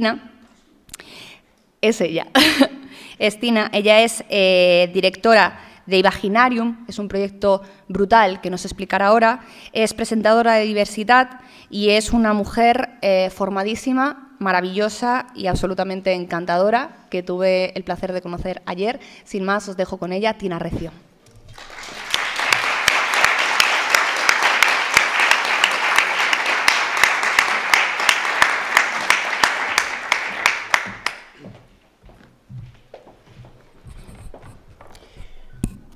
Tina, es ella. Es Tina, ella es directora de Imaginarium, es un proyecto brutal que nos explicará ahora, es presentadora de diversidad y es una mujer formadísima, maravillosa y absolutamente encantadora, que tuve el placer de conocer ayer. Sin más, os dejo con ella, Tina Recio.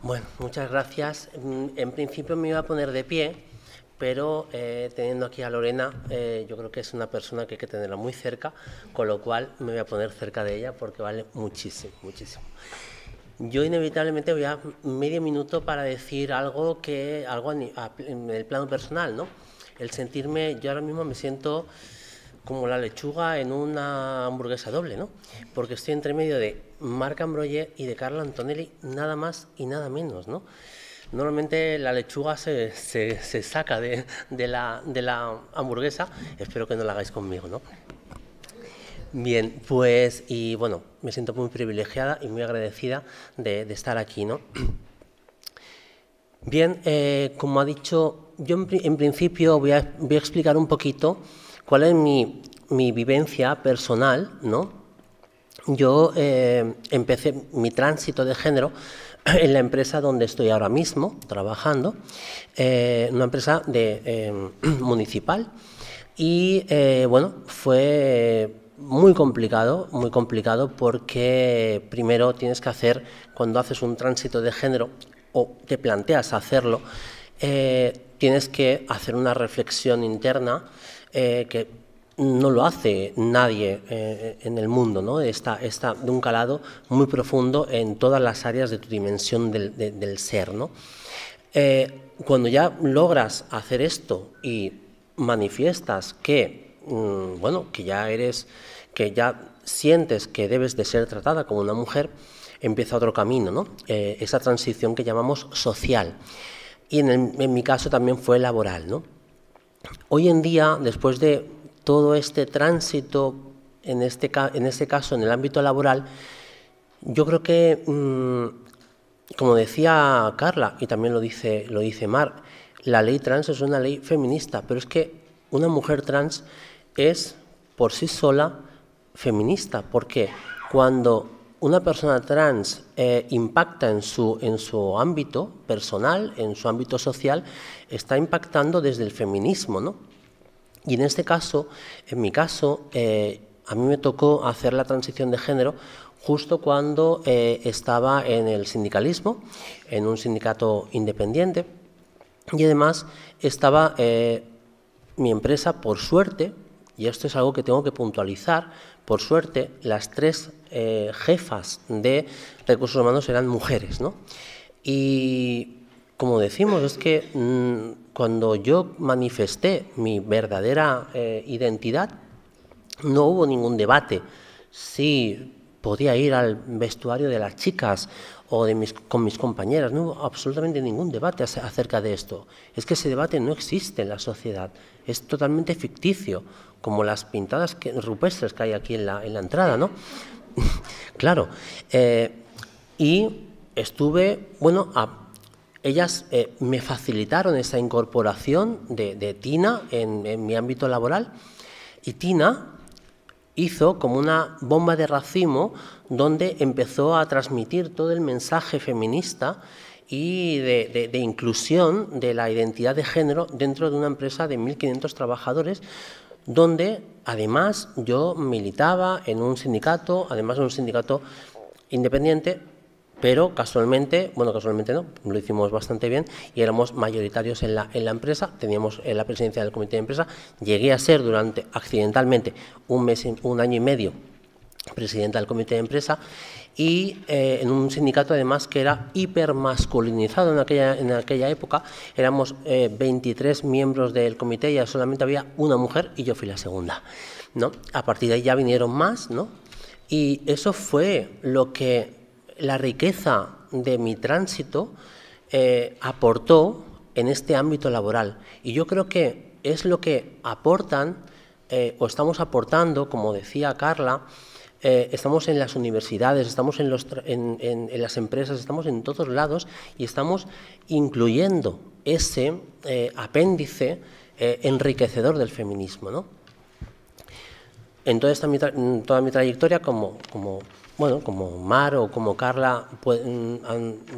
Bueno, muchas gracias. En principio me iba a poner de pie, pero teniendo aquí a Lorena, yo creo que es una persona que hay que tenerla muy cerca, con lo cual me voy a poner cerca de ella porque vale muchísimo, muchísimo. Yo inevitablemente voy a medio minuto para decir algo en el plano personal, ¿no? El sentirme, yo ahora mismo me siento como la lechuga en una hamburguesa doble, ¿no? Porque estoy entre medio de Marc Ambroyer y de Carlo Antonelli, nada más y nada menos, ¿no? Normalmente la lechuga se saca de la hamburguesa, espero que no la hagáis conmigo, ¿no? Bien, pues, y bueno, me siento muy privilegiada y muy agradecida de estar aquí, ¿no? Bien, como ha dicho, yo en principio voy a explicar un poquito cuál es mi vivencia personal, ¿no? Yo empecé mi tránsito de género en la empresa donde estoy ahora mismo trabajando, una empresa municipal, y bueno, fue muy complicado porque primero tienes que hacer, cuando haces un tránsito de género o te planteas hacerlo, tienes que hacer una reflexión interna que no lo hace nadie en el mundo, ¿no? Está de un calado muy profundo en todas las áreas de tu dimensión del ser, ¿no? Cuando ya logras hacer esto y manifiestas que, bueno, que ya sientes que debes de ser tratada como una mujer, empieza otro camino, ¿no? Esa transición que llamamos social. Y en mi caso también fue laboral, ¿no? Hoy en día, después de todo este tránsito, en este caso en el ámbito laboral, yo creo que, como decía Carla, y también lo dice Marc, la ley trans es una ley feminista, pero es que una mujer trans es por sí sola feminista, porque cuando una persona trans impacta en su ámbito personal, en su ámbito social, está impactando desde el feminismo, ¿no? Y en este caso, en mi caso, a mí me tocó hacer la transición de género justo cuando estaba en el sindicalismo, en un sindicato independiente, y además estaba mi empresa, por suerte, y esto es algo que tengo que puntualizar, por suerte, las 3 jefas de recursos humanos eran mujeres, ¿no? Y como decimos, es que cuando yo manifesté mi verdadera identidad, no hubo ningún debate si podía ir al vestuario de las chicas o con mis compañeras, no hubo absolutamente ningún debate acerca de esto. Es que ese debate no existe en la sociedad, es totalmente ficticio, como las pintadas rupestres que hay aquí en la entrada, ¿no? Claro, y estuve, bueno, ellas me facilitaron esa incorporación de Tina en mi ámbito laboral, y Tina hizo como una bomba de racimo donde empezó a transmitir todo el mensaje feminista y de inclusión de la identidad de género dentro de una empresa de 1.500 trabajadores, donde además yo militaba en un sindicato, además de un sindicato independiente, pero casualmente, bueno, casualmente no, lo hicimos bastante bien y éramos mayoritarios en la empresa, teníamos la presidencia del comité de empresa, llegué a ser accidentalmente, un año y medio presidenta del comité de empresa, y en un sindicato además que era hipermasculinizado en aquella época. Éramos 23 miembros del comité y solamente había una mujer y yo fui la segunda, ¿no? A partir de ahí ya vinieron más, ¿no? Y eso fue la riqueza de mi tránsito aportó en este ámbito laboral. Y yo creo que es lo que aportan o estamos aportando, como decía Carla, estamos en las universidades, estamos en las empresas, estamos en todos lados y estamos incluyendo ese apéndice enriquecedor del feminismo, ¿no? En toda mi trayectoria, como Mar o como Carla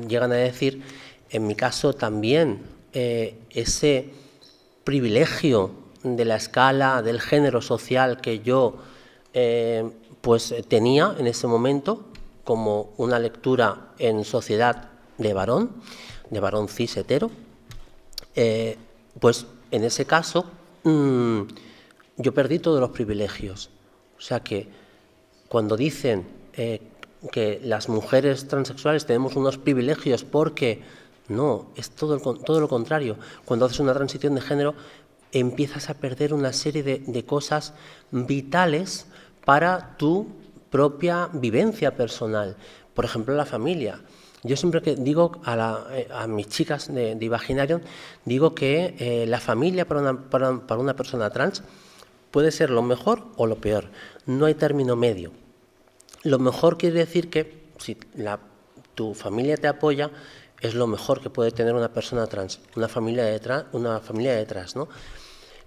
llegan a decir, en mi caso también ese privilegio de la escala del género social que yo pues tenía en ese momento como una lectura en sociedad de varón cis hetero, pues en ese caso yo perdí todos los privilegios. O sea que cuando dicen que las mujeres transexuales tenemos unos privilegios porque no, es todo lo contrario. Cuando haces una transición de género empiezas a perder una serie de cosas vitales para tu propia vivencia personal. Por ejemplo, la familia. Yo siempre que digo a mis chicas de Imaginarium, digo que la familia para una persona trans puede ser lo mejor o lo peor. No hay término medio. Lo mejor quiere decir que si tu familia te apoya, es lo mejor que puede tener una persona trans, una familia detrás, ¿no?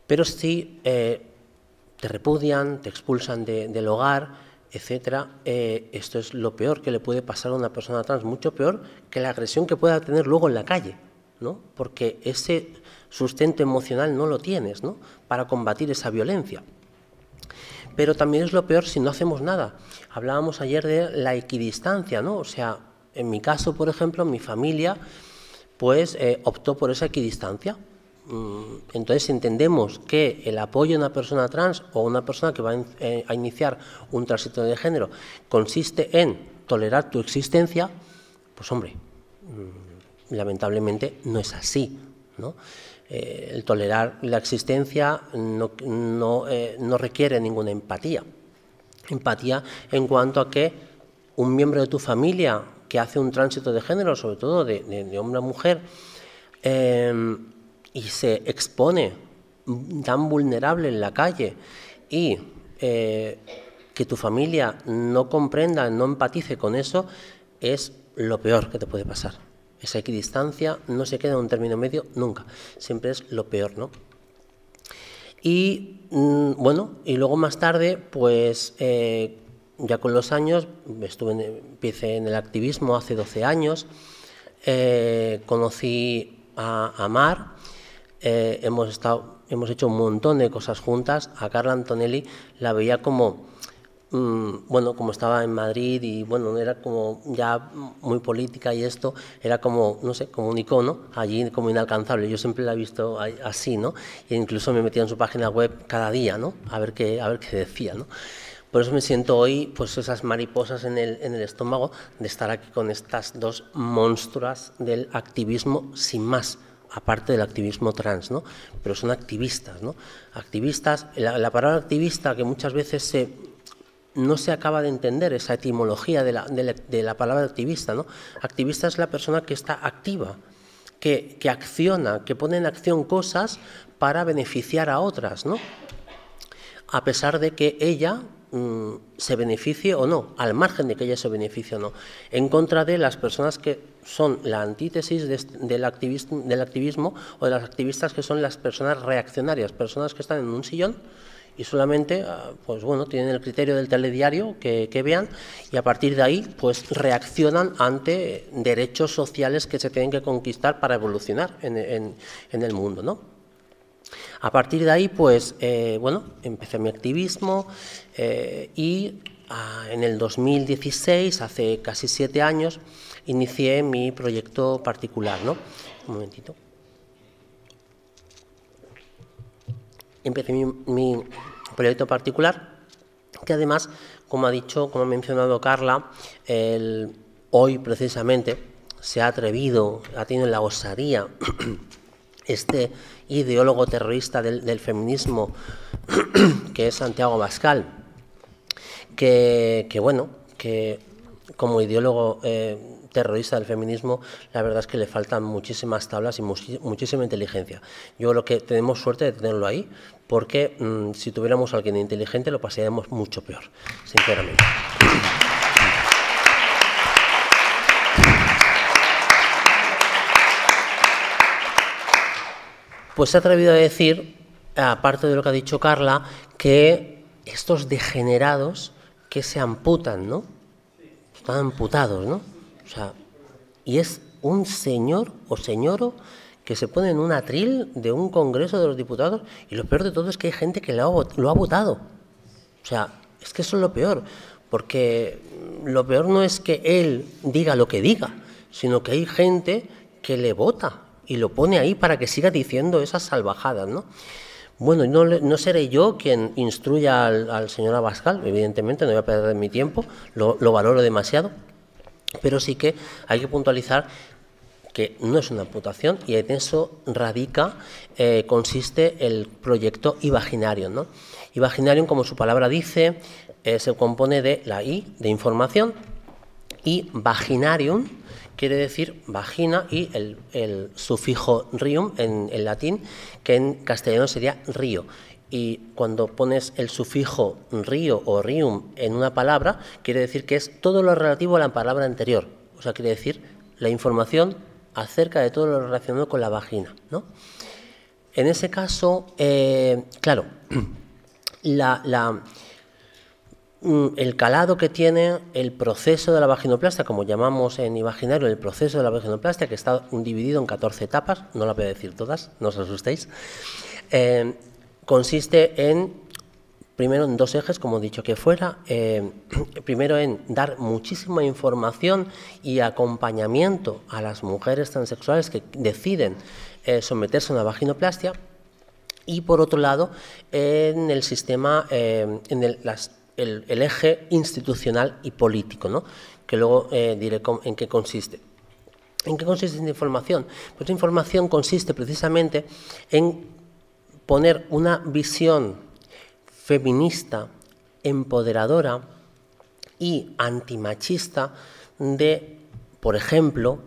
Pero si te repudian, te expulsan del hogar, etcétera, esto es lo peor que le puede pasar a una persona trans, mucho peor que la agresión que pueda tener luego en la calle, ¿no? Porque ese sustento emocional no lo tienes, ¿no?, para combatir esa violencia. Pero también es lo peor si no hacemos nada. Hablábamos ayer de la equidistancia, ¿no? O sea, en mi caso, por ejemplo, mi familia pues optó por esa equidistancia. Entonces, si entendemos que el apoyo a una persona trans o una persona que va a iniciar un tránsito de género consiste en tolerar tu existencia, pues hombre, lamentablemente no es así, ¿no? El tolerar la existencia no requiere ninguna empatía. Empatía en cuanto a que un miembro de tu familia que hace un tránsito de género, sobre todo de hombre a mujer, y se expone tan vulnerable en la calle y que tu familia no comprenda, no empatice con eso, es lo peor que te puede pasar. Esa equidistancia no se queda en un término medio nunca, siempre es lo peor, ¿no? Y bueno, y luego más tarde, pues ya con los años, empecé en el activismo hace 12 años, conocí a Mar, hemos hecho un montón de cosas juntas. A Carla Antonelli la veía como, bueno, como estaba en Madrid y bueno, era como ya muy política y esto, era como, no sé, como un icono, allí como inalcanzable. Yo siempre la he visto así, ¿no? E incluso me metía en su página web cada día, ¿no? A ver qué decía, ¿no? Por eso me siento hoy, pues esas mariposas en el estómago de estar aquí con estas dos monstruas del activismo sin más, aparte del activismo trans, ¿no? Pero son activistas, ¿no? Activistas, la palabra activista que muchas veces no se acaba de entender esa etimología de la palabra activista, ¿no? Activista es la persona que está activa, que acciona, que pone en acción cosas para beneficiar a otras, ¿no? A pesar de que ella se beneficie o no, al margen de que ella se beneficie o no, en contra de las personas que son la antítesis del activismo o de las activistas, que son las personas reaccionarias, personas que están en un sillón y solamente, pues bueno, tienen el criterio del telediario que vean y a partir de ahí pues reaccionan ante derechos sociales que se tienen que conquistar para evolucionar en el mundo, ¿no? A partir de ahí, pues, bueno, empecé mi activismo y en el 2016, hace casi 7 años, inicié mi proyecto particular, ¿no? Un momentito. Empecé mi proyecto particular, que además, como ha mencionado Carla, hoy precisamente se ha atrevido, ha tenido la osadía este ideólogo terrorista del feminismo, que es Santiago Abascal, que como ideólogo terrorista del feminismo, la verdad es que le faltan muchísimas tablas y muchísima inteligencia. Yo creo que tenemos suerte de tenerlo ahí, porque si tuviéramos a alguien inteligente lo pasaríamos mucho peor, sinceramente. Pues se ha atrevido a decir, aparte de lo que ha dicho Carla, que estos degenerados que se amputan, ¿no? Están amputados, ¿no? O sea, y es un señor o señoro que se pone en un atril de un congreso de los diputados, y lo peor de todo es que hay gente que lo ha votado. O sea, es que eso es lo peor, porque lo peor no es que él diga lo que diga, sino que hay gente que le vota y lo pone ahí para que siga diciendo esas salvajadas, ¿no? Bueno, no seré yo quien instruya al señor Abascal, evidentemente, no voy a perder mi tiempo, lo valoro demasiado, pero sí que hay que puntualizar que no es una amputación, y en eso radica, consiste el proyecto Imaginarium, ¿no? Imaginarium, como su palabra dice, se compone de la I, de información, y vaginarium quiere decir vagina, y el sufijo rium en latín, que en castellano sería río. Y cuando pones el sufijo río o rium en una palabra, quiere decir que es todo lo relativo a la palabra anterior. O sea, quiere decir la información acerca de todo lo relacionado con la vagina, ¿no? En ese caso, claro, el calado que tiene el proceso de la vaginoplastia, como llamamos en Imaginarium, el proceso de la vaginoplastia, que está dividido en 14 etapas, no la voy a decir todas, no os asustéis, consiste primero en dos ejes, como he dicho que fuera, primero en dar muchísima información y acompañamiento a las mujeres transexuales que deciden someterse a una vaginoplastia, y por otro lado en el sistema, en el eje institucional y político, ¿no? Que luego diré en qué consiste. ¿En qué consiste esta información? Pues esta información consiste precisamente en poner una visión feminista, empoderadora y antimachista de, por ejemplo,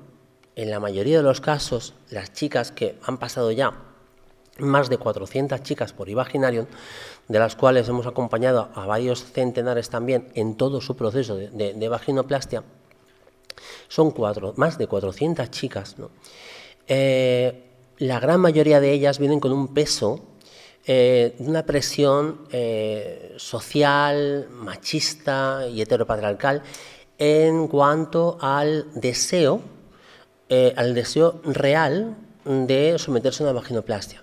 en la mayoría de los casos, las chicas que han pasado ya más de 400 chicas por Imaginarium, de las cuales hemos acompañado a varios centenares también en todo su proceso de vaginoplastia, son más de 400 chicas, ¿no? La gran mayoría de ellas vienen con un peso, una presión social, machista y heteropatriarcal en cuanto al deseo real de someterse a una vaginoplastia.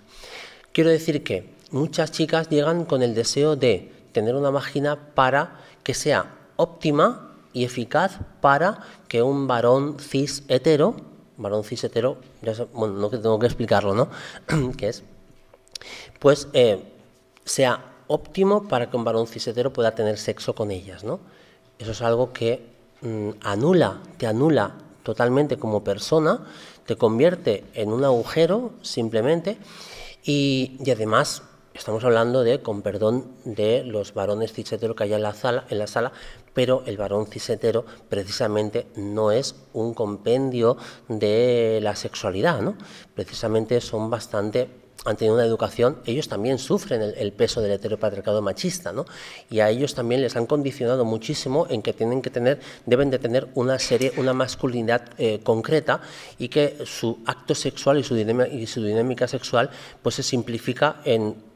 Quiero decir que muchas chicas llegan con el deseo de tener una vagina para que sea óptima y eficaz para que un varón cis hetero, bueno, no tengo que explicarlo, ¿no? ¿Qué es? Pues sea óptimo para que un varón cis hetero pueda tener sexo con ellas, ¿no? Eso es algo que te anula totalmente como persona, te convierte en un agujero simplemente, y además estamos hablando de, con perdón de los varones cis hetero que hay en la sala, pero el varón cis hetero precisamente no es un compendio de la sexualidad, ¿no? Precisamente han tenido una educación, ellos también sufren el peso del heteropatriarcado machista, ¿no? Y a ellos también les han condicionado muchísimo en que deben de tener una masculinidad concreta, y que su acto sexual y su dinámica sexual pues se simplifica en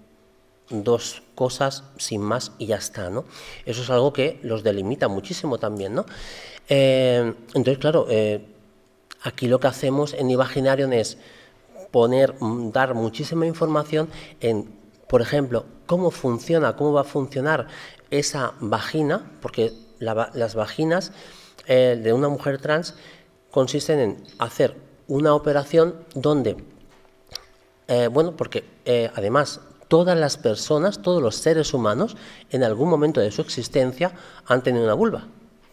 dos cosas sin más y ya está, ¿no? Eso es algo que los delimita muchísimo también, ¿no? Entonces, claro, aquí lo que hacemos en Imaginarium es dar muchísima información en, por ejemplo, cómo va a funcionar esa vagina, porque las vaginas de una mujer trans consisten en hacer una operación donde, porque además todas las personas, todos los seres humanos, en algún momento de su existencia han tenido una vulva,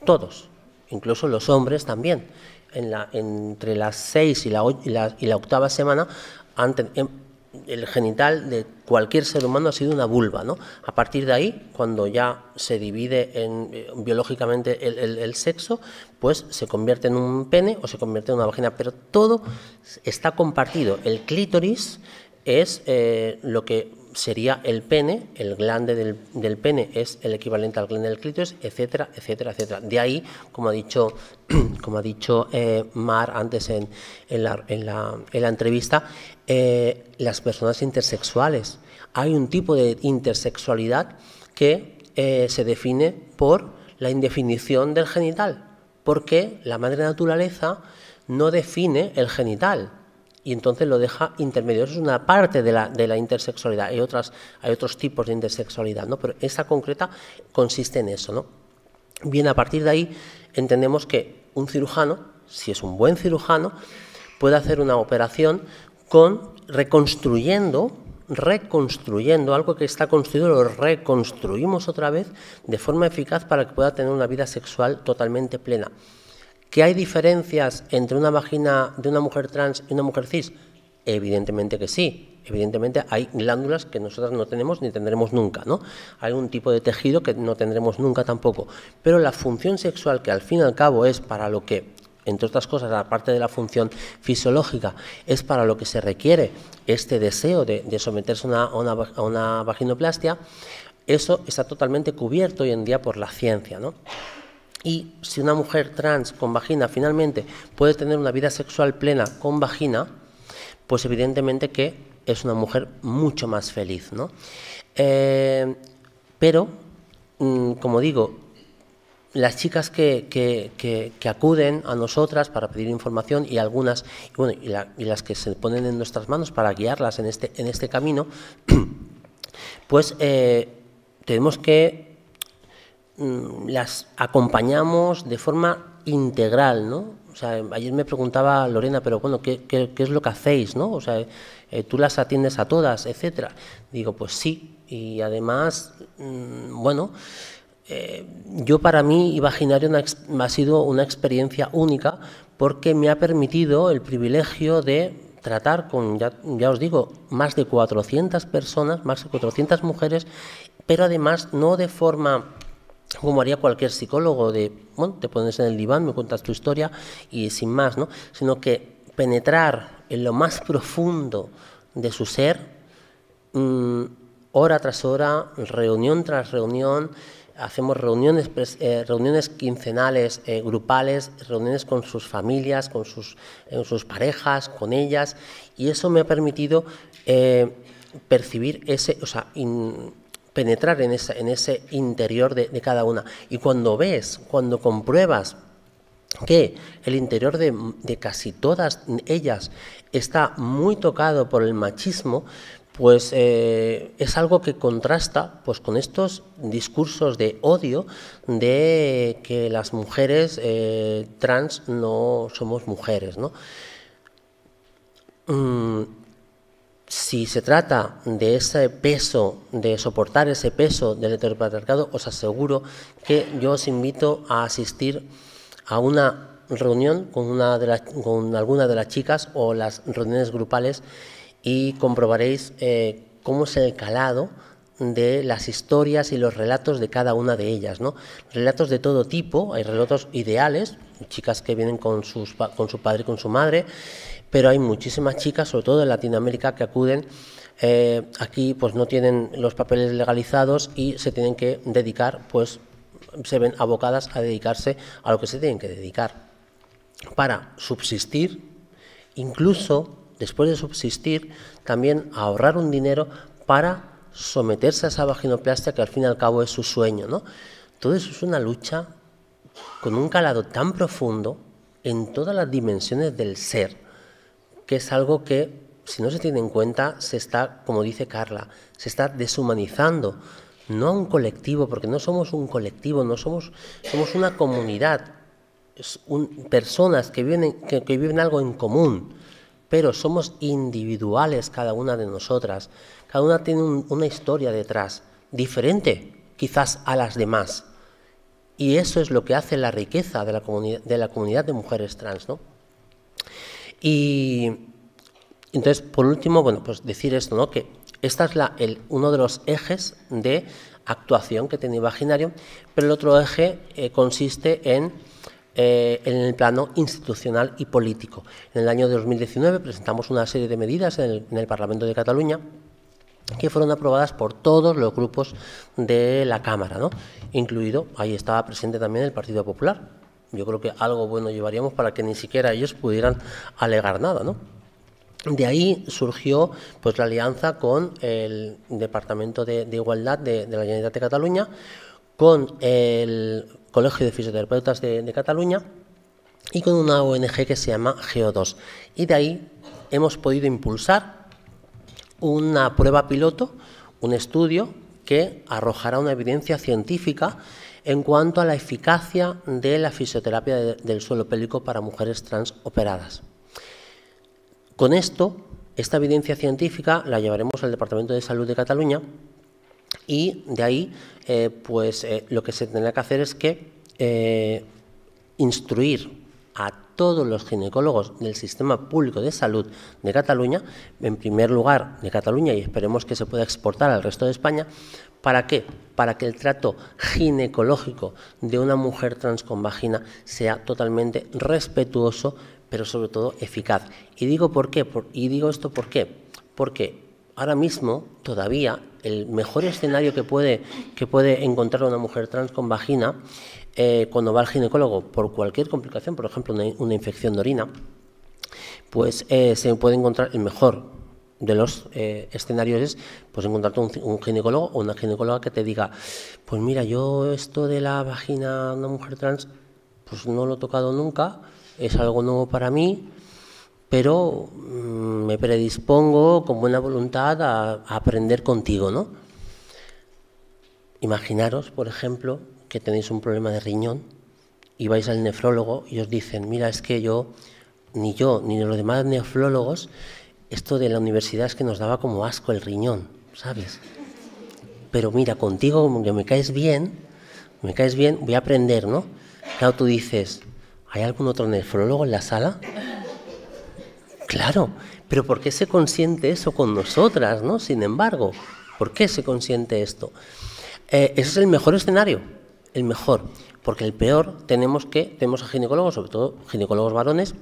todos, incluso los hombres también. Entre las 6 y la 8ª semana el genital de cualquier ser humano ha sido una vulva, ¿no? A partir de ahí, cuando ya se divide biológicamente el sexo, pues se convierte en un pene o se convierte en una vagina, pero todo está compartido. El clítoris es lo que sería el pene, el glande del pene es el equivalente al glande del clítoris, etcétera, etcétera, etcétera. De ahí, como ha dicho Mar antes en la entrevista, las personas intersexuales. Hay un tipo de intersexualidad que se define por la indefinición del genital, porque la madre naturaleza no define el genital y entonces lo deja intermedio. Eso es una parte de la intersexualidad. Hay otros tipos de intersexualidad, ¿no? Pero esta concreta consiste en eso, ¿no? Bien, a partir de ahí entendemos que un cirujano, si es un buen cirujano, puede hacer una operación reconstruyendo algo que está construido, lo reconstruimos otra vez de forma eficaz para que pueda tener una vida sexual totalmente plena. ¿Que hay diferencias entre una vagina de una mujer trans y una mujer cis? Evidentemente que sí. Evidentemente hay glándulas que nosotras no tenemos ni tendremos nunca, ¿no? Hay un tipo de tejido que no tendremos nunca tampoco. Pero la función sexual, que al fin y al cabo es para lo que, entre otras cosas, aparte de la función fisiológica, es para lo que se requiere este deseo de someterse a una vaginoplastia, eso está totalmente cubierto hoy en día por la ciencia, ¿no? Y si una mujer trans con vagina finalmente puede tener una vida sexual plena con vagina, pues evidentemente que es una mujer mucho más feliz, ¿no? Pero, como digo, las chicas que acuden a nosotras para pedir información y algunas, y las que se ponen en nuestras manos para guiarlas en este camino, pues tenemos que las acompañamos de forma integral, ¿no? O sea, ayer me preguntaba Lorena, pero bueno, ¿qué es lo que hacéis, no? O sea, tú las atiendes a todas, etcétera. Digo, pues sí, y además, bueno, yo para mí Vaginario ha sido una experiencia única porque me ha permitido el privilegio de tratar con, ya os digo, más de 400 personas, más de 400 mujeres, pero además no de forma como haría cualquier psicólogo, bueno, te pones en el diván, me cuentas tu historia y sin más, ¿no? Sino que penetrar en lo más profundo de su ser, hora tras hora, reunión tras reunión, hacemos reuniones quincenales, grupales, reuniones con sus familias, con sus parejas, con ellas, y eso me ha permitido percibir penetrar en ese interior de cada una. Y cuando compruebas que el interior de casi todas ellas está muy tocado por el machismo, pues es algo que contrasta pues con estos discursos de odio de que las mujeres trans no somos mujeres, ¿no? Si se trata de ese peso, de soportar ese peso del heteropatriarcado, os aseguro que yo os invito a asistir a una reunión con alguna de las chicas o las reuniones grupales y comprobaréis cómo es el calado de las historias y los relatos de cada una de ellas, ¿no? Relatos de todo tipo, hay relatos ideales, chicas que vienen con su padre y con su madre, pero hay muchísimas chicas, sobre todo en Latinoamérica, que acuden aquí, pues no tienen los papeles legalizados y se tienen que dedicar, pues se ven abocadas a dedicarse a lo que se tienen que dedicar para subsistir, incluso después de subsistir, también ahorrar un dinero para someterse a esa vaginoplastia que al fin y al cabo es su sueño, ¿no? Todo eso es una lucha con un calado tan profundo en todas las dimensiones del ser, que es algo que, si no se tiene en cuenta, se está, como dice Carla, se está deshumanizando, no a un colectivo, porque no somos un colectivo, somos una comunidad, personas que viven algo en común, pero somos individuales cada una de nosotras, cada una tiene una historia detrás, diferente quizás a las demás, y eso es lo que hace la riqueza de la comunidad de mujeres trans, ¿no? Y Entonces, por último, bueno, pues decir esto, ¿no? Que esta es uno de los ejes de actuación que tiene Imaginarium, pero el otro eje consiste en el plano institucional y político. En el año 2019 presentamos una serie de medidas en el Parlamento de Cataluña que fueron aprobadas por todos los grupos de la Cámara, ¿no? Incluido, ahí estaba presente también el Partido Popular. Yo creo que algo bueno llevaríamos para que ni siquiera ellos pudieran alegar nada, ¿no? De ahí surgió pues la alianza con el Departamento de Igualdad de la Generalitat de Cataluña, con el Colegio de Fisioterapeutas de Cataluña y con una ONG que se llama GEO2. Y de ahí hemos podido impulsar una prueba piloto, un estudio que arrojará una evidencia científica en cuanto a la eficacia de la fisioterapia del suelo pélvico para mujeres trans operadas. Con esto, esta evidencia científica la llevaremos al Departamento de Salud de Cataluña y de ahí lo que se tendrá que hacer es que instruir a todos los ginecólogos del sistema público de salud de Cataluña, en primer lugar de Cataluña, y esperemos que se pueda exportar al resto de España. ¿Para qué? Para que el trato ginecológico de una mujer trans con vagina sea totalmente respetuoso, pero sobre todo eficaz. Y digo esto ¿por qué? Porque ahora mismo todavía el mejor escenario que puede encontrar una mujer trans con vagina cuando va al ginecólogo por cualquier complicación, por ejemplo una infección de orina, pues se puede encontrar el mejor de los escenarios es pues encontrarte un ginecólogo o una ginecóloga que te diga, pues mira, yo esto de la vagina de una mujer trans pues no lo he tocado nunca, es algo nuevo para mí, pero me predispongo con buena voluntad a aprender contigo, ¿no? Imaginaros, por ejemplo, que tenéis un problema de riñón y vais al nefrólogo y os dicen, mira, es que ni los demás nefrólogos, esto de la universidad es que nos daba como asco el riñón, ¿sabes? Pero mira, contigo, como que me caes bien, voy a aprender, ¿no? Claro, tú dices, ¿hay algún otro nefrólogo en la sala? Claro, pero ¿por qué se consiente eso con nosotras, no? Sin embargo, ¿por qué se consiente esto? Ese es el mejor escenario, el mejor, porque el peor tenemos a ginecólogos, sobre todo ginecólogos varones,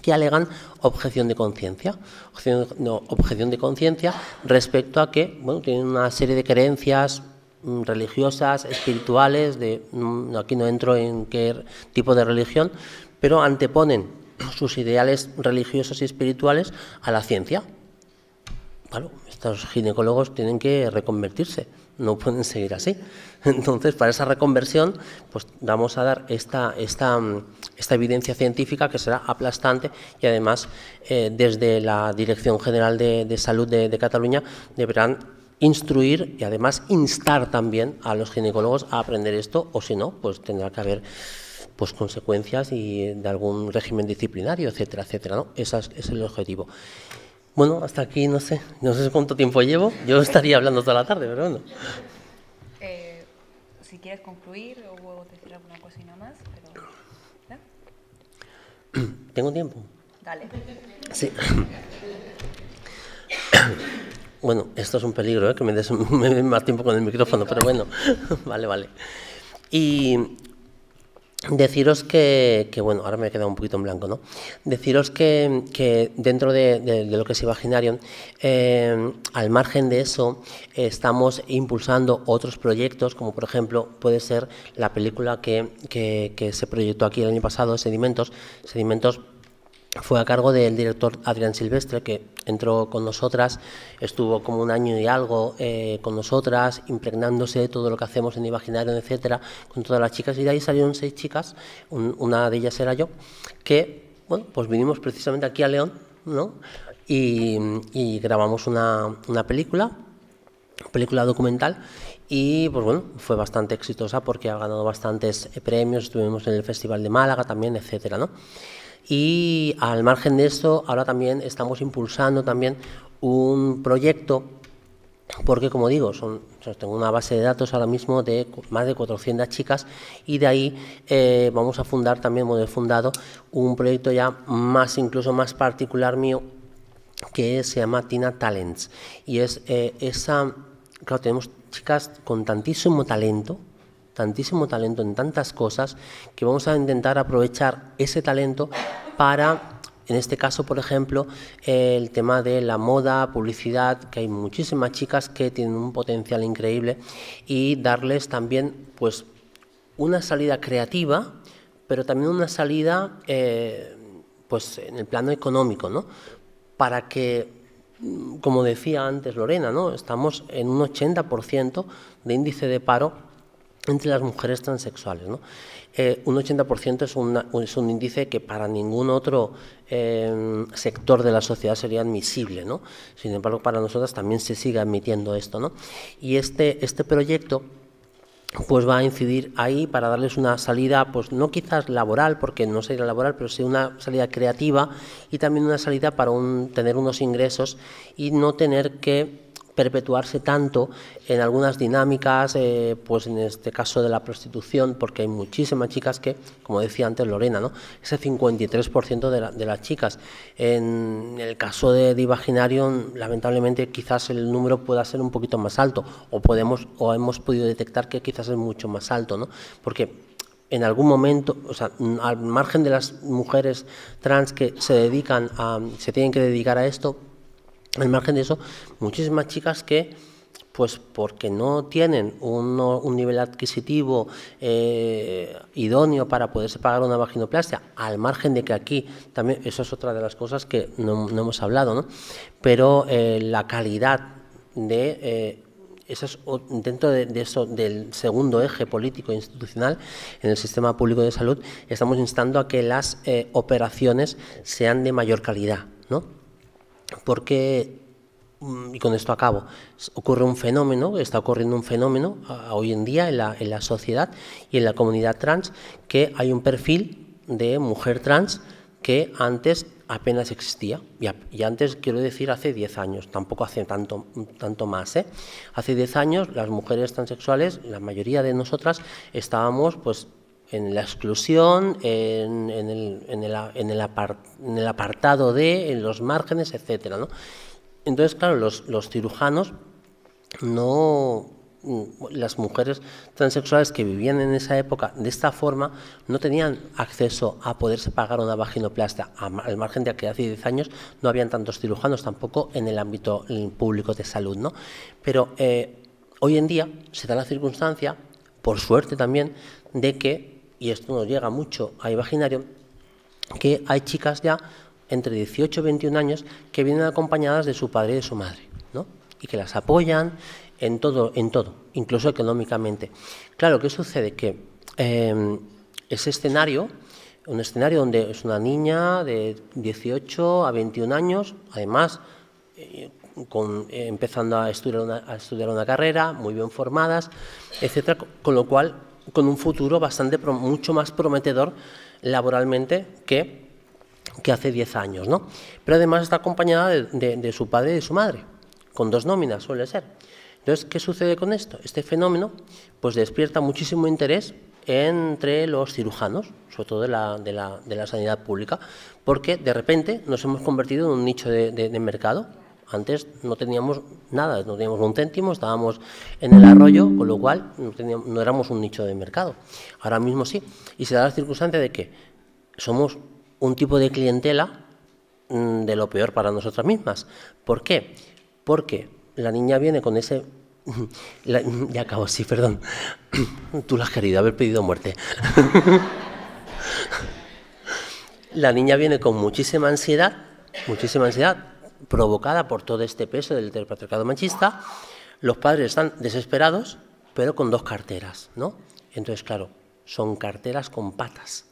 que alegan objeción de conciencia. Objeción de conciencia respecto a que, bueno, tienen una serie de creencias religiosas, espirituales, aquí no entro en qué tipo de religión, pero anteponen sus ideales religiosos y espirituales a la ciencia. Claro, estos ginecólogos tienen que reconvertirse, no pueden seguir así. Entonces, para esa reconversión, pues vamos a dar esta evidencia científica que será aplastante y además desde la Dirección General de Salud de Cataluña deberán instruir y además instar también a los ginecólogos a aprender esto, o si no, pues tendrá que haber pues consecuencias y de algún régimen disciplinario, etcétera, etcétera, ¿no? Ese es el objetivo. Bueno, hasta aquí no sé cuánto tiempo llevo. Yo estaría hablando toda la tarde, pero bueno. Si quieres concluir o decir alguna cosina más, pero ¿Tengo tiempo? Dale. Sí. Bueno, esto es un peligro, que me den más tiempo con el micrófono, pero bueno, vale. Y deciros que bueno, ahora me he quedado un poquito en blanco, ¿no? Deciros que dentro de lo que es Imaginarium, al margen de eso, estamos impulsando otros proyectos, como por ejemplo puede ser la película que se proyectó aquí el año pasado, Sedimentos. Sedimentos fue a cargo del director Adrián Silvestre, que entró con nosotras, estuvo como 1 año y algo con nosotras, impregnándose de todo lo que hacemos en Imaginarium, etcétera, con todas las chicas, y de ahí salieron 6 chicas, una de ellas era yo, que, bueno, pues vinimos precisamente aquí a León, ¿no? Y grabamos una película documental, y pues bueno, fue bastante exitosa porque ha ganado bastantes premios, estuvimos en el Festival de Málaga también, etcétera, ¿no? Y al margen de esto, ahora también estamos impulsando también un proyecto, porque como digo, tengo una base de datos ahora mismo de más de 400 chicas, y de ahí vamos a fundar también, hemos fundado un proyecto ya incluso más particular mío, que se llama Tina Talents. Y es claro, tenemos chicas con tantísimo talento en tantas cosas, que vamos a intentar aprovechar ese talento para, en este caso, por ejemplo, el tema de la moda, publicidad, que hay muchísimas chicas que tienen un potencial increíble, y darles también pues una salida creativa, pero también una salida pues en el plano económico, ¿no? Para que, como decía antes Lorena, ¿no? Estamos en un 80% de índice de paro entre las mujeres transexuales, ¿no? Un 80% es un índice que para ningún otro sector de la sociedad sería admisible, ¿no? Sin embargo, para nosotras también se sigue admitiendo esto, ¿no? Y este proyecto pues va a incidir ahí para darles una salida, pues no quizás laboral, porque no sería laboral, pero sí una salida creativa, y también una salida para tener unos ingresos y no tener que perpetuarse tanto en algunas dinámicas, pues en este caso de la prostitución, porque hay muchísimas chicas que, como decía antes Lorena, ¿no? Ese 53% de las chicas. En el caso de Imaginarium, lamentablemente quizás el número pueda ser un poquito más alto, o hemos podido detectar que quizás es mucho más alto, ¿no? Porque en algún momento, o sea, al margen de las mujeres trans que se tienen que dedicar a esto, al margen de eso, muchísimas chicas que, pues porque no tienen un nivel adquisitivo idóneo para poderse pagar una vaginoplastia, al margen de que aquí también, eso es otra de las cosas que no hemos hablado, ¿no? Pero la calidad de dentro de eso, del segundo eje político e institucional en el sistema público de salud, estamos instando a que las operaciones sean de mayor calidad, ¿no? Porque, y con esto acabo, está ocurriendo un fenómeno hoy en día en la sociedad y en la comunidad trans, que hay un perfil de mujer trans que antes apenas existía, y antes quiero decir hace 10 años, tampoco hace tanto más, ¿eh? Hace 10 años las mujeres transexuales, la mayoría de nosotras, estábamos pues en la exclusión, en el apartado en los márgenes, etcétera, ¿no? Entonces, claro, los cirujanos las mujeres transexuales que vivían en esa época de esta forma no tenían acceso a poderse pagar una vaginoplastia, al margen de que hace 10 años no habían tantos cirujanos tampoco en el ámbito público de salud, ¿no? Pero hoy en día se da la circunstancia, por suerte también, de que, y esto nos llega mucho a Imaginarium, que hay chicas ya entre 18 y 21 años que vienen acompañadas de su padre y de su madre, ¿no? Y que las apoyan en todo, incluso económicamente. Claro, ¿qué sucede? Que ese escenario, un escenario donde es una niña de 18 a 21 años, además empezando a estudiar una carrera, muy bien formadas, etcétera, con lo cual, con un futuro mucho más prometedor laboralmente que hace 10 años, ¿no? Pero además está acompañada de su padre y de su madre, con 2 nóminas suele ser. Entonces, ¿qué sucede con esto? Este fenómeno pues despierta muchísimo interés entre los cirujanos, sobre todo de la sanidad pública, porque de repente nos hemos convertido en un nicho de mercado. Antes no teníamos nada, no teníamos un céntimo, estábamos en el arroyo, con lo cual no éramos un nicho de mercado. Ahora mismo sí, y se da la circunstancia de que somos un tipo de clientela de lo peor para nosotras mismas. ¿Por qué? Porque la niña viene con ese... ya acabo, sí, perdón. Tú lo has querido, haber pedido muerte. La niña viene con muchísima ansiedad provocada por todo este peso del patriarcado machista. Los padres están desesperados, pero con 2 carteras, ¿no? Entonces, claro, son carteras con patas.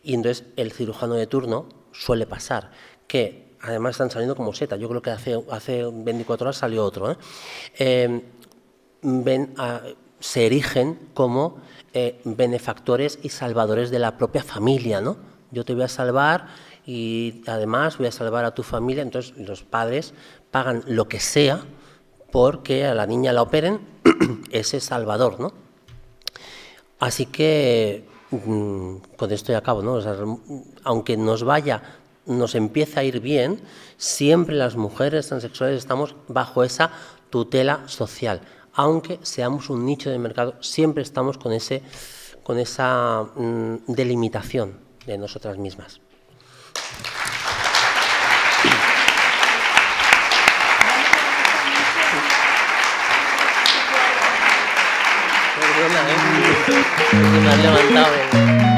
Y entonces el cirujano de turno suele pasar que, además están saliendo como setas, yo creo que hace 24 horas salió otro, se erigen como benefactores y salvadores de la propia familia, ¿no? Yo te voy a salvar y además voy a salvar a tu familia. Entonces los padres pagan lo que sea porque a la niña la operen, ese salvador, ¿no? Así que con esto ya acabo, ¿no? O sea, aunque nos vaya nos empieza a ir bien, siempre las mujeres transexuales estamos bajo esa tutela social. Aunque seamos un nicho de mercado, siempre estamos con esa delimitación de nosotras mismas. Me han levantado